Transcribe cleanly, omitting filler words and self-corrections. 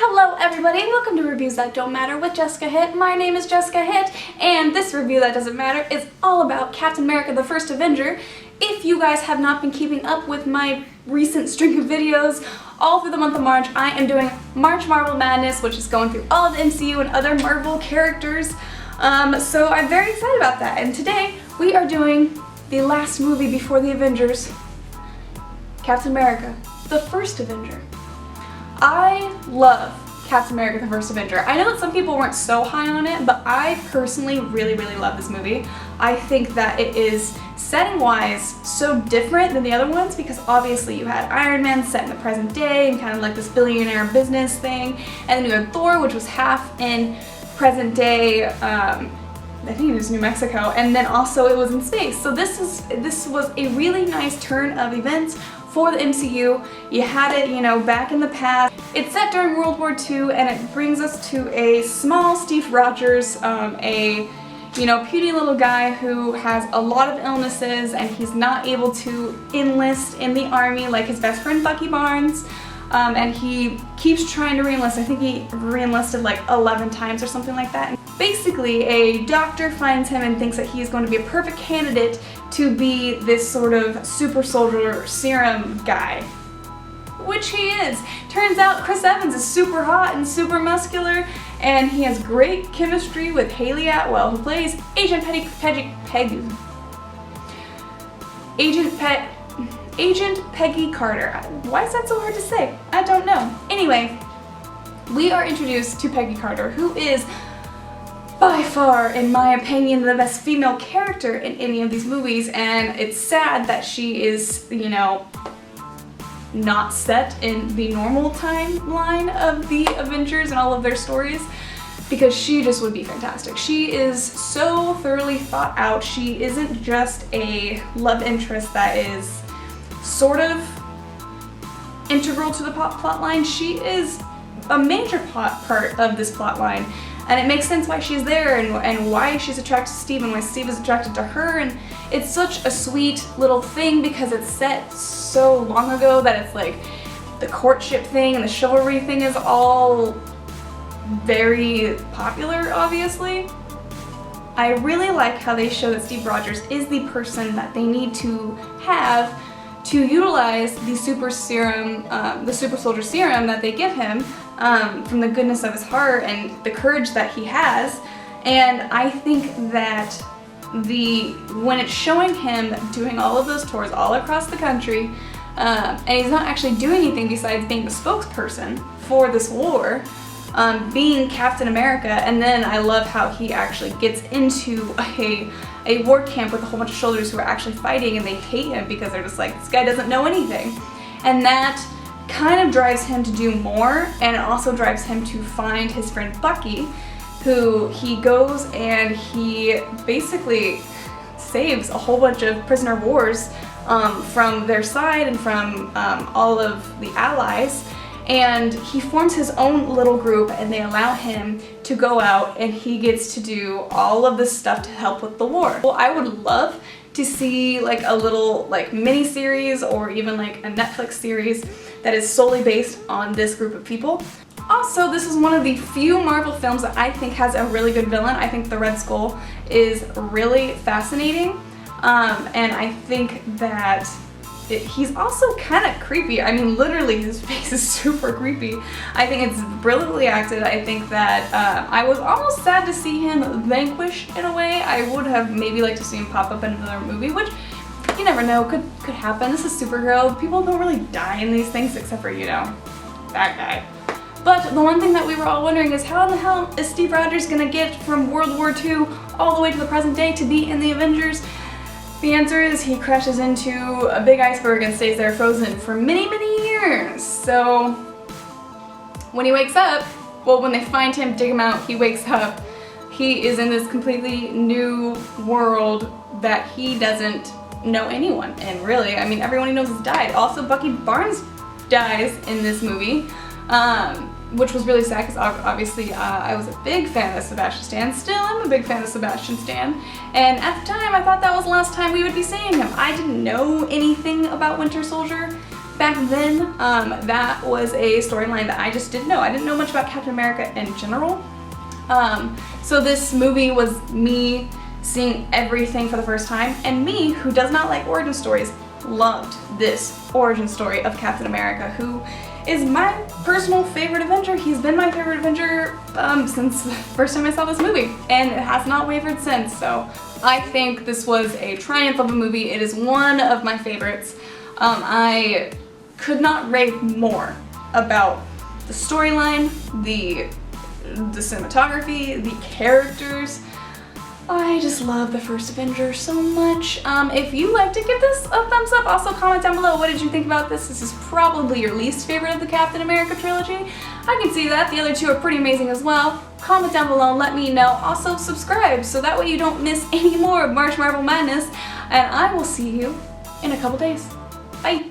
Hello everybody, welcome to Reviews That Don't Matter with Jessica Hitt. My name is Jessica Hitt, and this review that doesn't matter is all about Captain America the First Avenger. If you guys have not been keeping up with my recent string of videos, all through the month of March, I am doing March Marvel Madness, which is going through all of the MCU and other Marvel characters. So I'm very excited about that, and today we are doing the last movie before the Avengers, Captain America the First Avenger. I love Captain America the First Avenger. I know that some people weren't so high on it, but I personally really love this movie. I think that it is, setting-wise, so different than the other ones because obviously you had Iron Man set in the present day and kind of like this billionaire business thing, and then you had Thor, which was half in present day, I think it was New Mexico, and then also it was in space. So this was a really nice turn of events for the MCU. You had it, you know, back in the past. It's set during World War II, and it brings us to a small Steve Rogers, a puny little guy who has a lot of illnesses, and he's not able to enlist in the army like his best friend Bucky Barnes. And he keeps trying to re-enlist. I think he re-enlisted like 11 times or something like that. And basically, a doctor finds him and thinks that he's going to be a perfect candidate to be this sort of super soldier serum guy, which he is. Turns out Chris Evans is super hot and super muscular, and he has great chemistry with Haley Atwell, who plays Agent Peggy Carter. Why is that so hard to say? I don't know. Anyway, we are introduced to Peggy Carter, who is by far, in my opinion, the best female character in any of these movies, and it's sad that she is, not set in the normal timeline of the Avengers and all of their stories, because she just would be fantastic. She is so thoroughly thought out. She isn't just a love interest that is sort of integral to the plot line. She is a major part of this plot line, and it makes sense why she's there and why she's attracted to Steve and why Steve is attracted to her, and it's such a sweet little thing because it's set so long ago that it's like the courtship thing and the chivalry thing is all very popular, obviously. I really like how they show that Steve Rogers is the person that they need to have to utilize the super serum, the super soldier serum that they give him from the goodness of his heart and the courage that he has. And I think that when it's showing him doing all of those tours all across the country, and he's not actually doing anything besides being the spokesperson for this war, being Captain America, and then I love how he actually gets into a war camp with a whole bunch of soldiers who are actually fighting, and they hate him because they're just like, this guy doesn't know anything. And that kind of drives him to do more, and it also drives him to find his friend Bucky, who he goes and he basically saves a whole bunch of prisoner of wars from their side and from all of the allies. And he forms his own little group, and they allow him to go out, and he gets to do all of this stuff to help with the war. Well, I would love to see like a little mini series or even like a Netflix series that is solely based on this group of people. Also, this is one of the few Marvel films that I think has a really good villain. I think the Red Skull is really fascinating, and I think that he's also kind of creepy. I mean, literally, his face is super creepy. I think it's brilliantly acted. I think that I was almost sad to see him vanquish in a way. I would have maybe liked to see him pop up in another movie, which you never know, could happen. This is Supergirl. People don't really die in these things except for, that guy. But the one thing that we were all wondering is how in the hell is Steve Rogers gonna get from World War II all the way to the present day to be in the Avengers? The answer is he crashes into a big iceberg and stays there frozen for many years. So when he wakes up, well, when they find him, dig him out, he wakes up, he is in this completely new world that he doesn't know anyone in, really. I mean, everyone he knows has died. Also, Bucky Barnes dies in this movie, which was really sad because obviously I was a big fan of Sebastian Stan. Still am a big fan of Sebastian Stan. And at the time I thought that was the last time we would be seeing him. I didn't know anything about Winter Soldier back then, that was a storyline that I just didn't know. I didn't know much about Captain America in general. So this movie was me seeing everything for the first time, and me, who does not like origin stories, loved this origin story of Captain America, who is my personal favorite Avenger. He's been my favorite Avenger since the first time I saw this movie, and it has not wavered since. So I think this was a triumph of a movie. It is one of my favorites. I could not rave more about the storyline, the cinematography, the characters. I just love the first Avenger so much. If you like to give this a thumbs up, also comment down below what did you think about this. This is probably your least favorite of the Captain America trilogy. I can see that. The other two are pretty amazing as well. Comment down below and let me know. Also subscribe so that way you don't miss any more of March Marvel Madness. And I will see you in a couple days. Bye!